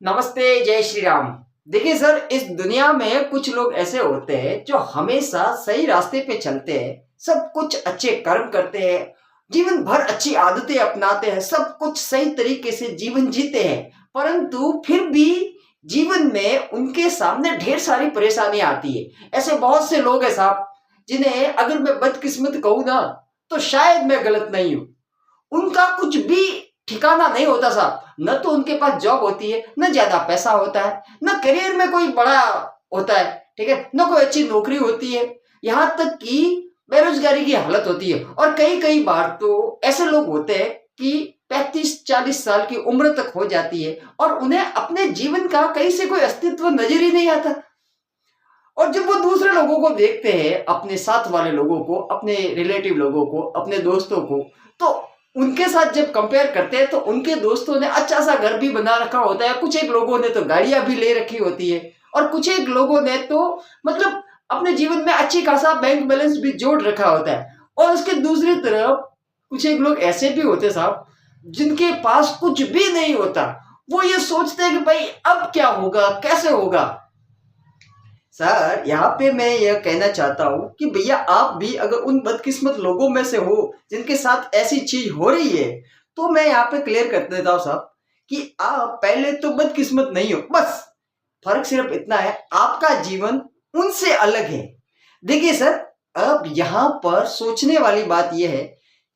नमस्ते, जय श्री राम। देखिए सर, इस दुनिया में कुछ लोग ऐसे होते हैं जो हमेशा सही रास्ते पे चलते हैं, सब कुछ अच्छे कर्म करते हैं, जीवन भर अच्छी आदतें अपनाते हैं, सब कुछ सही तरीके से जीवन जीते हैं, परंतु फिर भी जीवन में उनके सामने ढेर सारी परेशानियां आती है। ऐसे बहुत से लोग हैं साहब, जिन्हें अगर मैं बदकिस्मत कहूँ ना, तो शायद मैं गलत नहीं हूँ। उनका कुछ भी ठिकाना नहीं होता साहब। न तो उनके पास जॉब होती है, न ज्यादा पैसा होता है, न करियर में कोई बड़ा होता है, ठीक है, न कोई अच्छी नौकरी होती है। यहाँ तक कि बेरोजगारी की हालत होती है। और कई कई बार तो ऐसे लोग होते हैं कि 35-40 साल की उम्र तक हो जाती है और उन्हें अपने जीवन का कहीं से कोई अस्तित्व नजर ही नहीं आता। और जब वो दूसरे लोगों को देखते हैं, अपने साथ वाले लोगों को, अपने रिलेटिव लोगों को, अपने दोस्तों को, तो उनके साथ जब कंपेयर करते हैं तो उनके दोस्तों ने अच्छा सा घर भी बना रखा होता है, कुछ एक लोगों ने तो गाड़ियां भी ले रखी होती है, और कुछ एक लोगों ने तो मतलब अपने जीवन में अच्छी खासा बैंक बैलेंस भी जोड़ रखा होता है। और उसके दूसरी तरफ कुछ एक लोग ऐसे भी होते साहब, जिनके पास कुछ भी नहीं होता। वो ये सोचते हैं कि भाई अब क्या होगा, कैसे होगा। सर, यहाँ पे मैं यह कहना चाहता हूँ कि भैया आप भी अगर उन बदकिस्मत लोगों में से हो जिनके साथ ऐसी चीज हो रही है, तो मैं यहाँ पे क्लियर कर देता हूँ साहब कि आप पहले तो बदकिस्मत नहीं हो, बस फर्क सिर्फ इतना है, आपका जीवन उनसे अलग है। देखिए सर, अब यहाँ पर सोचने वाली बात यह है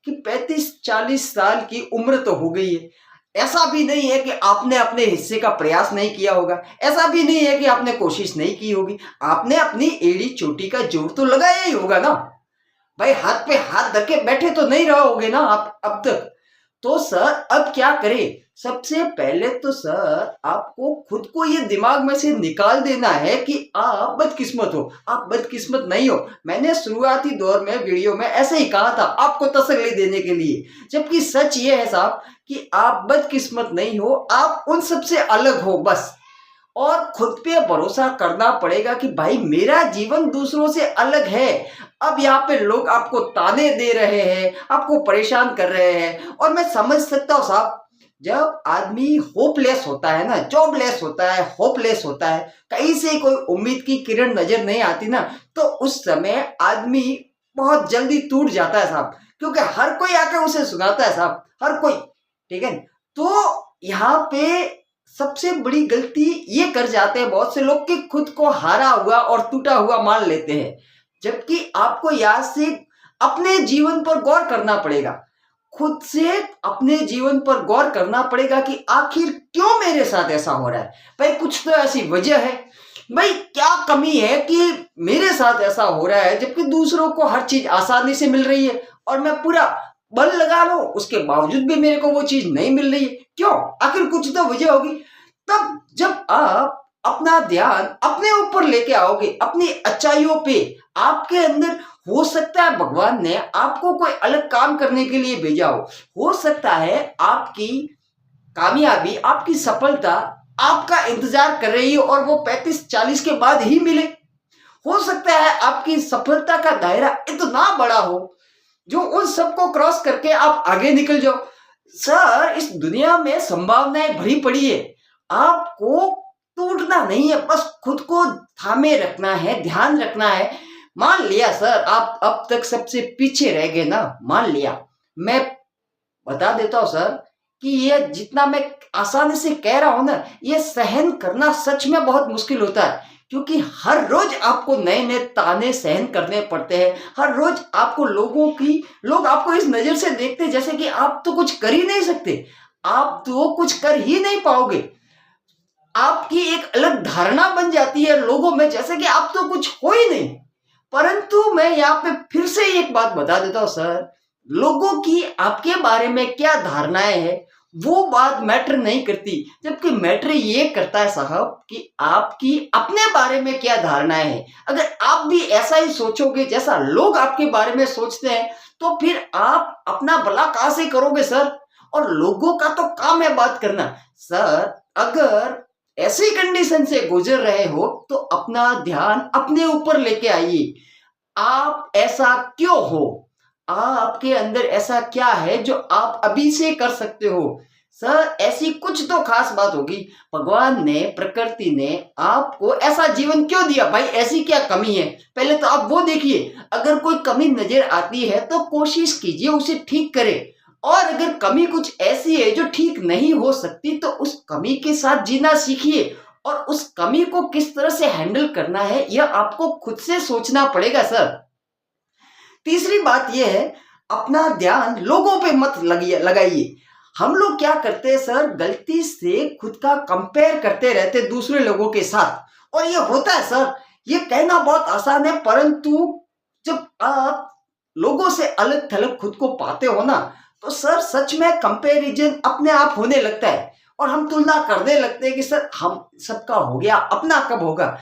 कि 35-40 साल की उम्र तो हो गई है। ऐसा भी नहीं है कि आपने अपने हिस्से का प्रयास नहीं किया होगा, ऐसा भी नहीं है कि आपने कोशिश नहीं की होगी। आपने अपनी एड़ी चोटी का जोर तो लगाया ही होगा ना। भाई हाथ पे हाथ धर के बैठे तो नहीं रहोगे ना आप अब तक। तो सर अब क्या करें? सबसे पहले तो सर आपको खुद को ये दिमाग में से निकाल देना है कि आप बदकिस्मत हो, आप बदकिस्मत नहीं हो। मैंने शुरुआती दौर में वीडियो में ऐसे ही कहा था आपको तसल्ली देने के लिए, जबकि सच ये है साहब कि आप बदकिस्मत नहीं हो, आप उन सबसे अलग हो बस। और खुद पे भरोसा करना पड़ेगा कि भाई मेरा जीवन दूसरों से अलग है। अब यहाँ पे लोग आपको ताने दे रहे हैं, आपको परेशान कर रहे हैं, और मैं समझ सकता हूँ साहब, जब आदमी होपलेस होता है ना, जॉबलेस होता है, होपलेस होता है, कहीं से कोई उम्मीद की किरण नजर नहीं आती ना, तो उस समय आदमी बहुत जल्दी टूट जाता है साहब, क्योंकि हर कोई आकर उसे सुनाता है साहब, हर कोई, ठीक है। तो यहाँ पे सबसे बड़ी गलती ये कर जाते हैं बहुत से लोग कि खुद को हारा हुआ और टूटा हुआ मान लेते हैं, जबकि आपको यहाँ से अपने जीवन पर गौर करना पड़ेगा। खुद से अपने जीवन पर गौर करना पड़ेगा कि आखिर क्यों मेरे साथ ऐसा हो रहा है। भाई कुछ तो ऐसी वजह है, भाई क्या कमी है कि मेरे साथ ऐसा हो रहा है जबकि दूसरों को हर चीज आसानी से मिल रही है, और मैं पूरा बल लगा लो उसके बावजूद भी मेरे को वो चीज नहीं मिल रही है। क्यों? आखिर कुछ तो वजह होगी। तब जब आप अपना ध्यान अपने ऊपर लेके आओगे, अपनी अच्छाइयों पे, आपके अंदर हो सकता है भगवान ने आपको कोई अलग काम करने के लिए भेजा हो सकता है आपकी कामयाबी, आपकी सफलता आपका इंतजार कर रही हो और वो 35-40 के बाद ही मिले। हो सकता है आपकी सफलता का दायरा इतना बड़ा हो जो उन सबको क्रॉस करके आप आगे निकल जाओ। सर इस दुनिया में संभावनाएं भरी पड़ी है, आपको टूटना नहीं है, बस खुद को थामे रखना है, ध्यान रखना है। मान लिया सर आप अब तक सबसे पीछे रह गए ना, मान लिया, मैं बता देता हूँ सर कि ये जितना मैं आसानी से कह रहा हूं ना, ये सहन करना सच में बहुत मुश्किल होता है, क्योंकि हर रोज आपको नए नए ताने सहन करने पड़ते हैं। हर रोज आपको लोग आपको इस नजर से देखते हैं जैसे कि आप तो कुछ कर ही नहीं सकते, आप तो कुछ कर ही नहीं पाओगे। आपकी एक अलग धारणा बन जाती है लोगों में जैसे कि आप तो कुछ हो ही नहीं। परंतु मैं यहाँ पे फिर से एक बात बता देता हूँ सर, लोगों की आपके बारे में क्या धारणाएं हैं वो बात मैटर नहीं करती, जबकि मैटर ये करता है साहब कि आपकी अपने बारे में क्या धारणाएं हैं। अगर आप भी ऐसा ही सोचोगे जैसा लोग आपके बारे में सोचते हैं, तो फिर आप अपना भला कहां से करोगे सर। और लोगों का तो काम है बात करना। सर अगर ऐसी कंडीशन से गुजर रहे हो तो अपना ध्यान अपने ऊपर लेके आइए। आप ऐसा क्यों हो, आपके अंदर ऐसा क्या है जो आप अभी से कर सकते हो। सर ऐसी कुछ तो खास बात होगी, भगवान ने, प्रकृति ने आपको ऐसा जीवन क्यों दिया भाई, ऐसी क्या कमी है? पहले तो आप वो देखिए, अगर कोई कमी नजर आती है तो कोशिश कीजिए उसे ठीक करें, और अगर कमी कुछ ऐसी है जो ठीक नहीं हो सकती तो उस कमी के साथ जीना सीखिए, और उस कमी को किस तरह से हैंडल करना है यह आपको खुद से सोचना पड़ेगा सर। तीसरी बात यह है, अपना ध्यान लोगों पे मत लगाइए। हम लोग क्या करते हैं सर, गलती से खुद का कंपेयर करते रहते दूसरे लोगों के साथ, और ये होता है सर, ये कहना बहुत आसान है, परंतु जब आप लोगों से अलग थलग खुद को पाते हो ना, तो सर सच में कंपैरिजन अपने आप होने लगता है, और हम तुलना करने लगते हैं कि सर हम सबका हो गया, अपना कब होगा।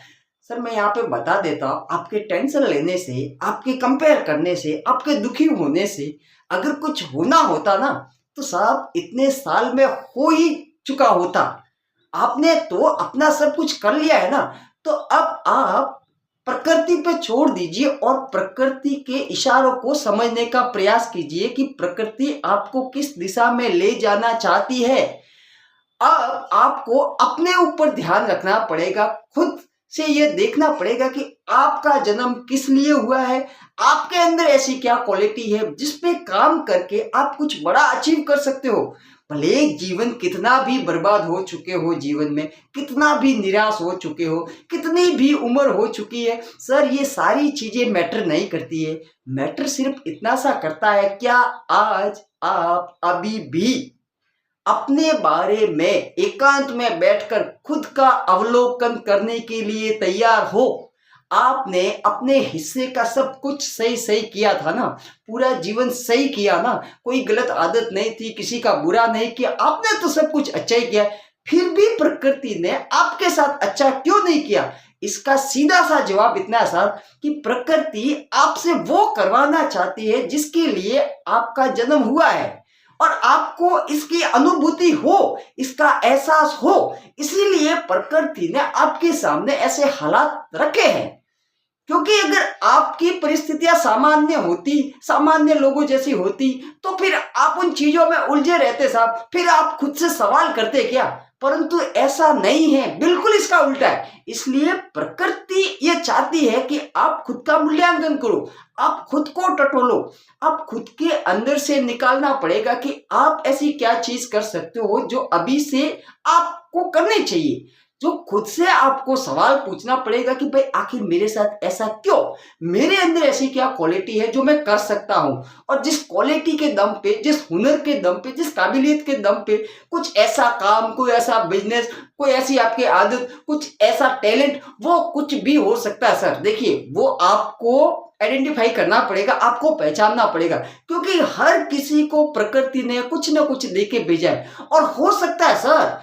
सर मैं यहाँ पे बता देता हूँ, आपके टेंशन लेने से, आपके कंपेयर करने से, आपके दुखी होने से अगर कुछ होना होता ना, तो साहब इतने साल में हो ही चुका होता। आपने तो अपना सब कुछ कर लिया है ना, तो अब आप प्रकृति पे छोड़ दीजिए और प्रकृति के इशारों को समझने का प्रयास कीजिए कि प्रकृति आपको किस दिशा में ले जाना चाहती है। अब आपको अपने ऊपर ध्यान रखना पड़ेगा, खुद से यह देखना पड़ेगा कि आपका जन्म किस लिए हुआ है, आपके अंदर ऐसी क्या क्वालिटी है जिस पे काम करके आप कुछ बड़ा अचीव कर सकते हो। भले जीवन कितना भी बर्बाद हो चुके हो, जीवन में कितना भी निराश हो चुके हो, कितनी भी उम्र हो चुकी है, सर ये सारी चीजें मैटर नहीं करती है। मैटर सिर्फ इतना सा करता है, क्या आज आप अभी भी अपने बारे में एकांत में बैठकर खुद का अवलोकन करने के लिए तैयार हो। आपने अपने हिस्से का सब कुछ सही सही किया था ना, पूरा जीवन सही किया ना, कोई गलत आदत नहीं थी, किसी का बुरा नहीं किया, आपने तो सब कुछ अच्छा ही किया। फिर भी प्रकृति ने आपके साथ अच्छा क्यों नहीं किया? इसका सीधा सा जवाब इतना सर कि प्रकृति आपसे वो करवाना चाहती है जिसके लिए आपका जन्म हुआ है, और आपको इसकी अनुभूति हो, इसका एहसास हो, इसीलिए प्रकृति ने आपके सामने ऐसे हालात रखे हैं। क्योंकि अगर आपकी परिस्थितियां सामान्य होती, सामान्य लोगों जैसी होती, तो फिर आप उन चीजों में उलझे रहते साहब, फिर आप खुद से सवाल करते क्या? परंतु ऐसा नहीं है, बिल्कुल इसका उल्टा है। इसलिए प्रकृति ये चाहती है कि आप खुद का मूल्यांकन करो, आप खुद को टटोलो, आप खुद के अंदर से निकालना पड़ेगा कि आप ऐसी क्या चीज कर सकते हो जो अभी से आपको करनी चाहिए। जो खुद से आपको सवाल पूछना पड़ेगा कि भाई आखिर मेरे साथ ऐसा क्यों, मेरे अंदर ऐसी क्या क्वालिटी है जो मैं कर सकता हूं, और जिस क्वालिटी के दम पे, जिस हुनर के दम पे, जिस काबिलियत के दम पे कुछ ऐसा काम, कोई ऐसा बिजनेस, कोई ऐसी आपकी आदत, कुछ ऐसा टैलेंट, वो कुछ भी हो सकता है सर। देखिए वो आपको आइडेंटिफाई करना पड़ेगा, आपको पहचानना पड़ेगा, क्योंकि हर किसी को प्रकृति ने कुछ ना कुछ दे के भेजा है। और हो सकता है सर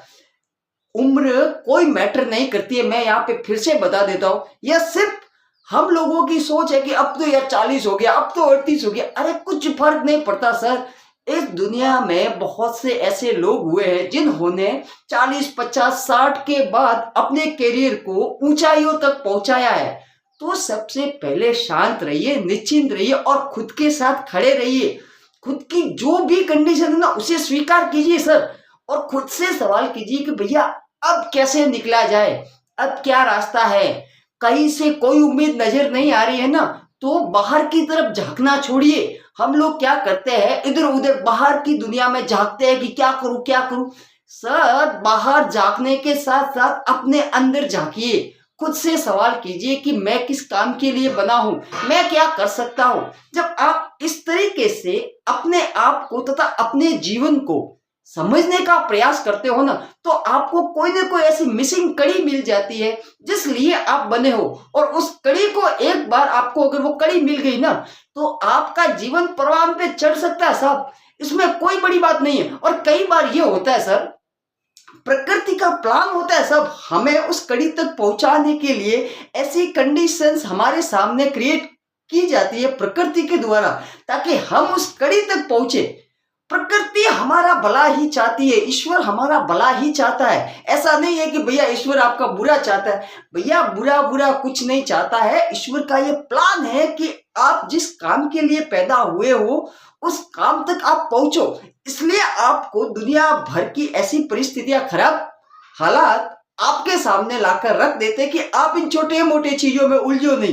उम्र कोई मैटर नहीं करती है, मैं यहाँ पे फिर से बता देता हूं, यह सिर्फ हम लोगों की सोच है कि अब तो यार 40 हो गया, अब तो 38 हो गया। अरे कुछ फर्क नहीं पड़ता सर। इस दुनिया में बहुत से ऐसे लोग हुए हैं जिन्होंने 40, 50, 60 के बाद अपने करियर को ऊंचाइयों तक पहुंचाया है। तो सबसे पहले शांत रहिए, निश्चिंत रहिए और खुद के साथ खड़े रहिए। खुद की जो भी कंडीशन है ना उसे स्वीकार कीजिए सर, और खुद से सवाल कीजिए कि भैया अब कैसे निकला जाए, अब क्या रास्ता है। कहीं से कोई उम्मीद नजर नहीं आ रही है ना, तो बाहर की तरफ झांकना छोड़िए। हम लोग क्या करते हैं, इधर उधर बाहर की दुनिया में झांकते हैं कि क्या करूं क्या करूं। सर बाहर झांकने के साथ साथ अपने अंदर झांकिए, खुद से सवाल कीजिए कि मैं किस काम के लिए बना हूं, मैं क्या कर सकता हूं। जब आप इस तरीके से अपने आप को तथा अपने जीवन को समझने का प्रयास करते हो ना, तो आपको कोई ना कोई ऐसी मिसिंग कड़ी मिल जाती है जिस लिए आप बने हो, और उस कड़ी को एक बार आपको अगर वो कड़ी मिल गई ना, तो आपका जीवन परवान पे चढ़ सकता है साहब, इसमें कोई बड़ी बात नहीं है। और कई बार ये होता है सर, प्रकृति का प्लान होता है सब, हमें उस कड़ी तक पहुंचाने के लिए ऐसी कंडीशंस हमारे सामने क्रिएट की जाती है प्रकृति के द्वारा, ताकि हम उस कड़ी तक पहुंचे। प्रकृति हमारा भला ही चाहती है, ईश्वर हमारा भला ही चाहता है। ऐसा नहीं है कि भैया ईश्वर आपका बुरा चाहता है, भैया बुरा बुरा कुछ नहीं चाहता है। ईश्वर का ये प्लान है कि आप जिस काम के लिए पैदा हुए हो उस काम तक आप पहुंचो। इसलिए आपको दुनिया भर की ऐसी परिस्थितियां, खराब हालात आपके सामने लाकर रख देते कि आप इन छोटे मोटे चीजों में उलझो नहीं।